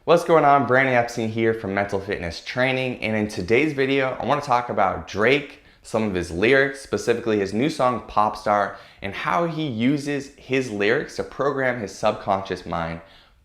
What's going on? Brandon Epstein here from Mental Fitness Training, and in today's video I want to talk about Drake, some of his lyrics, specifically his new song Pop Star, and how he uses his lyrics to program his subconscious mind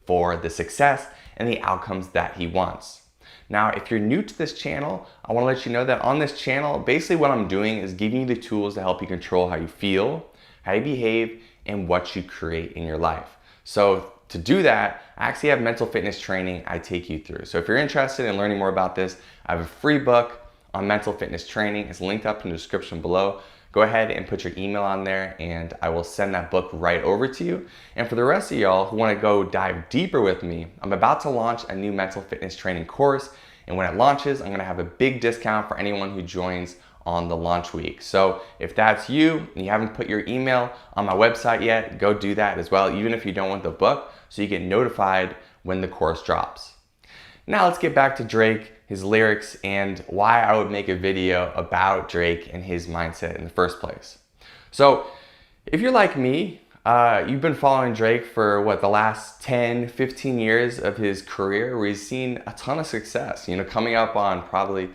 for the success and the outcomes that he wants. Now, if you're new to this channel, I want to let you know that on this channel, basically what I'm doing is giving you the tools to help you control how you feel, how you behave, and what you create in your life. So to do that, I actually have mental fitness training I take you through. So if you're interested in learning more about this, I have a free book on mental fitness training. It's linked up in the description below. Go ahead and put your email on there and I will send that book right over to you. And for the rest of y'all who want to go dive deeper with me, I'm about to launch a new mental fitness training course. And when it launches, I'm going to have a big discount for anyone who joins on the launch week. So if that's you and you haven't put your email on my website yet, go do that as well, even if you don't want the book, so you get notified when the course drops. Now let's get back to Drake, his lyrics, and why I would make a video about Drake and his mindset in the first place. So if you're like me, you've been following Drake for the last 10, 15 years of his career, where he's seen a ton of success, coming up on probably,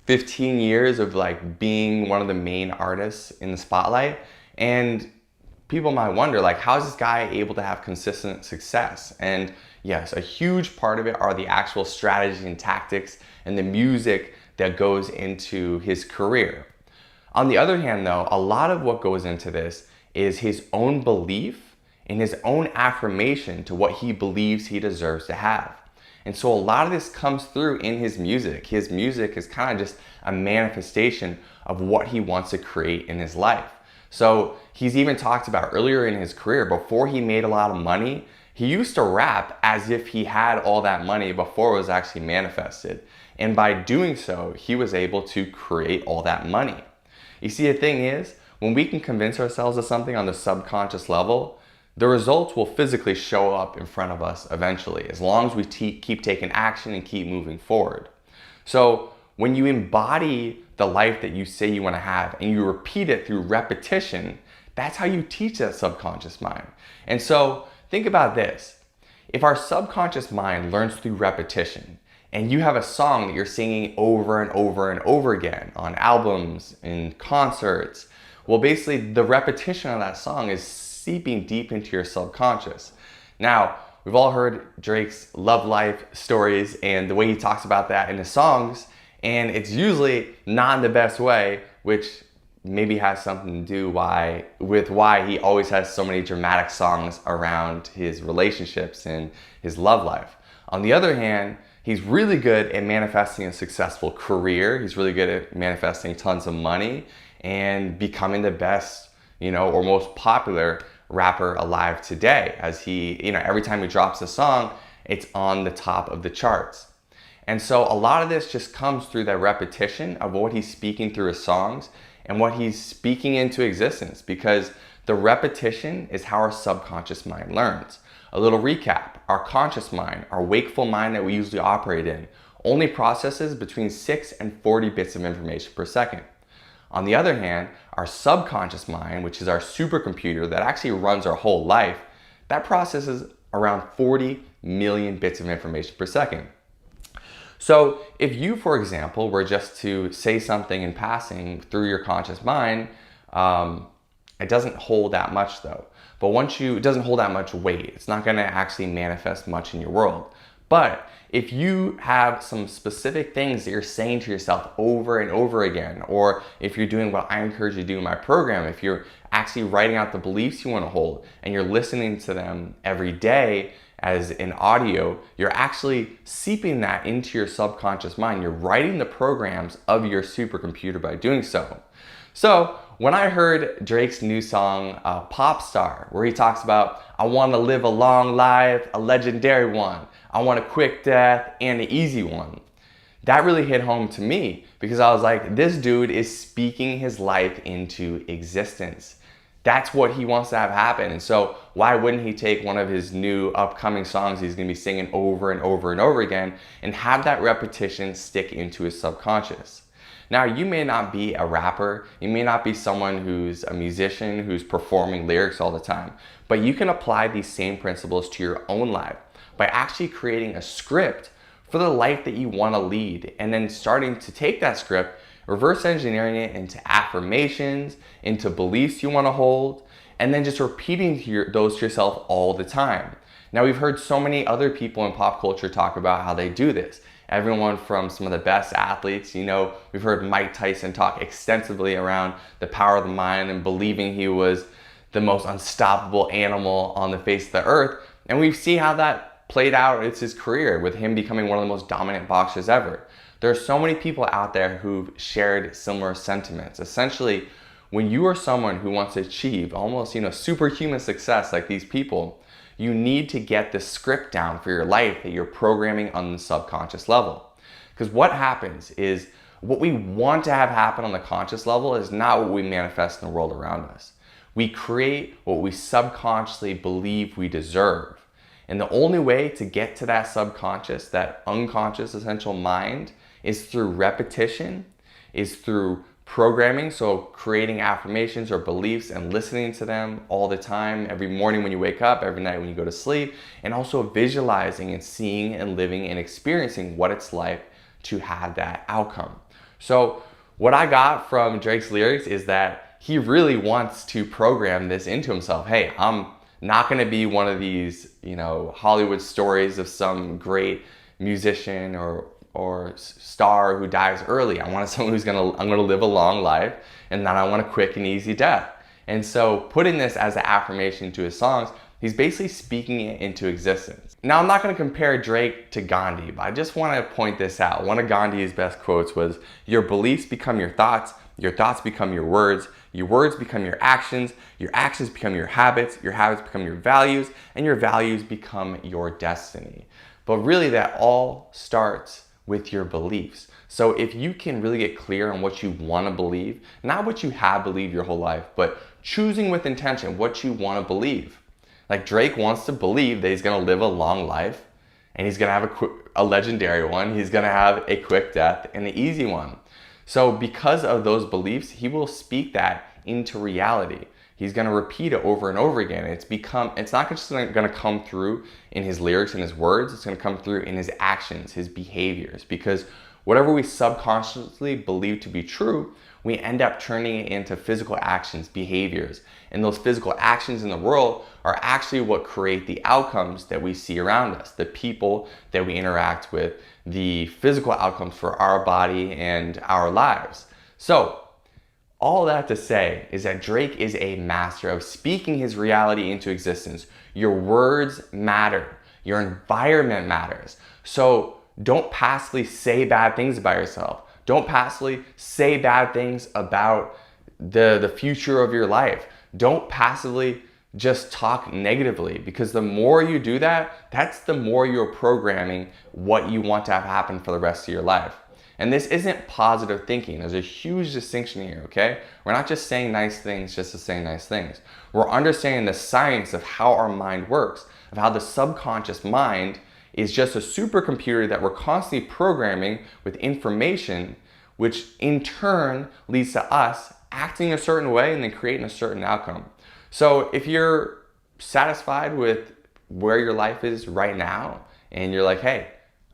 15 years of being one of the main artists in the spotlight. And people might wonder, how is this guy able to have consistent success? And yes, a huge part of it are the actual strategies and tactics and the music that goes into his career. On the other hand though, a lot of what goes into this is his own belief and his own affirmation to what he believes he deserves to have. And so a lot of this comes through in his music. His music is kind of just a manifestation of what he wants to create in his life. So he's even talked about earlier in his career, before he made a lot of money, he used to rap as if he had all that money before it was actually manifested. And by doing so, he was able to create all that money. You see, the thing is, when we can convince ourselves of something on the subconscious level, the results will physically show up in front of us eventually, as long as we keep taking action and keep moving forward. So when you embody the life that you say you want to have and you repeat it through repetition, that's how you teach that subconscious mind. And so think about this. If our subconscious mind learns through repetition, and you have a song that you're singing over and over and over again on albums, in concerts, well, basically the repetition of that song is seeping deep into your subconscious. Now, we've all heard Drake's love life stories and the way he talks about that in his songs, and it's usually not in the best way, which maybe has something to do with why he always has so many dramatic songs around his relationships and his love life. On the other hand, he's really good at manifesting a successful career. He's really good at manifesting tons of money and becoming the best, or most popular rapper alive today, as he, every time he drops a song, it's on the top of the charts. And so a lot of this just comes through that repetition of what he's speaking through his songs and what he's speaking into existence, because the repetition is how our subconscious mind learns. A little recap: our conscious mind, our wakeful mind that we usually operate in, only processes between 6 and 40 bits of information per second. On the other hand, our subconscious mind, which is our supercomputer that actually runs our whole life, that processes around 40 million bits of information per second. So if you, for example, were just to say something in passing through your conscious mind, it doesn't hold that much though. But it doesn't hold that much weight. It's not gonna actually manifest much in your world. But if you have some specific things that you're saying to yourself over and over again, or if you're doing what I encourage you to do in my program, if you're actually writing out the beliefs you want to hold and you're listening to them every day as an audio, you're actually seeping that into your subconscious mind. You're writing the programs of your supercomputer by doing so. So when I heard Drake's new song, Pop Star, where he talks about, I want to live a long life, a legendary one. I want a quick death and an easy one. That really hit home to me, because I was like, this dude is speaking his life into existence. That's what he wants to have happen. And so why wouldn't he take one of his new upcoming songs he's going to be singing over and over and over again and have that repetition stick into his subconscious? Now, you may not be a rapper, you may not be someone who's a musician who's performing lyrics all the time, but you can apply these same principles to your own life by actually creating a script for the life that you want to lead, and then starting to take that script, reverse engineering it into affirmations, into beliefs you want to hold, and then just repeating those to yourself all the time. Now, we've heard so many other people in pop culture talk about how they do this. Everyone from some of the best athletes, we've heard Mike Tyson talk extensively around the power of the mind and believing he was the most unstoppable animal on the face of the earth. And we see how that played out. It's his career, with him becoming one of the most dominant boxers ever. There are so many people out there who've shared similar sentiments. Essentially, when you are someone who wants to achieve almost, superhuman success like these people, you need to get the script down for your life that you're programming on the subconscious level. Because what happens is, what we want to have happen on the conscious level is not what we manifest in the world around us. We create what we subconsciously believe we deserve. And the only way to get to that subconscious, that unconscious essential mind, is through repetition, is through programming. So creating affirmations or beliefs and listening to them all the time, every morning when you wake up, every night when you go to sleep, and also visualizing and seeing and living and experiencing what it's like to have that outcome. So what I got from Drake's lyrics is that he really wants to program this into himself. Hey, I'm not going to be one of these, Hollywood stories of some great musician or star who dies early. I want someone I'm gonna live a long life, and then I want a quick and easy death. And so putting this as an affirmation to his songs, he's basically speaking it into existence. Now, I'm not gonna compare Drake to Gandhi, but I just wanna point this out. One of Gandhi's best quotes was, "Your beliefs become your thoughts become your words become your actions become your habits become your values, and your values become your destiny." But really, that all starts with your beliefs. So if you can really get clear on what you want to believe, not what you have believed your whole life, but choosing with intention what you want to believe. Like Drake wants to believe that he's going to live a long life, and he's going to have a legendary one. He's going to have a quick death and an easy one. So because of those beliefs, he will speak that into reality. He's going to repeat it over and over again. It's not just going to come through in his lyrics and his words. It's going to come through in his actions, his behaviors, because whatever we subconsciously believe to be true, we end up turning it into physical actions, behaviors. And those physical actions in the world are actually what create the outcomes that we see around us, the people that we interact with, the physical outcomes for our body and our lives. So, all that to say is that Drake is a master of speaking his reality into existence. Your words matter. Your environment matters. So don't passively say bad things about yourself. Don't passively say bad things about the future of your life. Don't passively just talk negatively, because the more you do that, that's the more you're programming what you want to have happen for the rest of your life. And this isn't positive thinking. There's a huge distinction here, okay? We're not just saying nice things just to say nice things. We're understanding the science of how our mind works, of how the subconscious mind is just a supercomputer that we're constantly programming with information, which in turn leads to us acting a certain way and then creating a certain outcome. So if you're satisfied with where your life is right now, and you're like, hey,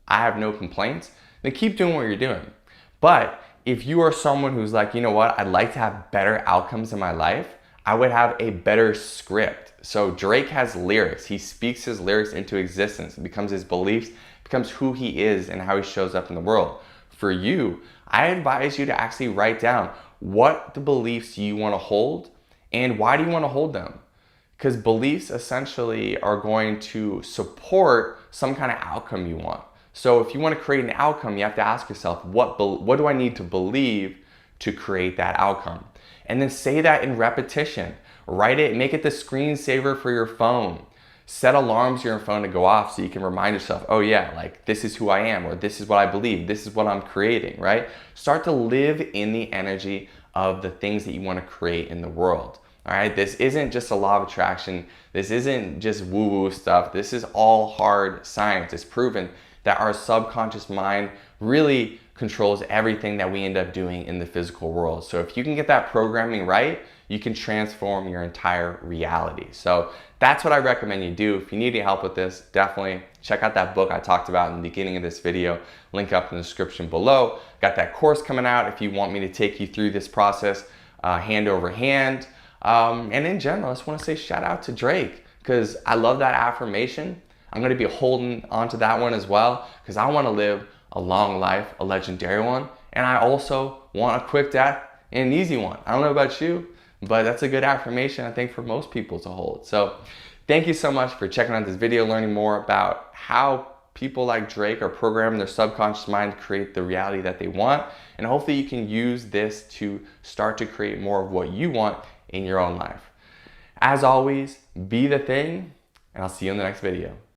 I have no complaints, then keep doing what you're doing. But if you are someone who's like, you know what, I'd like to have better outcomes in my life, I would have a better script. So Drake has lyrics. He speaks his lyrics into existence. It becomes his beliefs, becomes who he is and how he shows up in the world. For you, I advise you to actually write down what the beliefs you want to hold and why do you want to hold them. Because beliefs essentially are going to support some kind of outcome you want. So if you want to create an outcome, you have to ask yourself, what do I need to believe to create that outcome? And then say that in repetition. Write it, make it the screensaver for your phone. Set alarms on your phone to go off so you can remind yourself, oh yeah, like this is who I am, or this is what I believe, this is what I'm creating, right? Start to live in the energy of the things that you want to create in the world. All right, this isn't just a law of attraction. This isn't just woo-woo stuff. This is all hard science. It's proven that our subconscious mind really controls everything that we end up doing in the physical world. So if you can get that programming right, you can transform your entire reality. So that's what I recommend you do. If you need any help with this, definitely check out that book I talked about in the beginning of this video. Link up in the description below. Got that course coming out if you want me to take you through this process hand over hand. And in general, I just want to say shout out to Drake, because I love that affirmation. I'm going to be holding onto that one as well, because I want to live a long life, a legendary one. And I also want a quick death and an easy one. I don't know about you, but that's a good affirmation, I think, for most people to hold. So thank you so much for checking out this video, learning more about how people like Drake are programming their subconscious mind to create the reality that they want. And hopefully you can use this to start to create more of what you want in your own life. As always, be the thing, and I'll see you in the next video.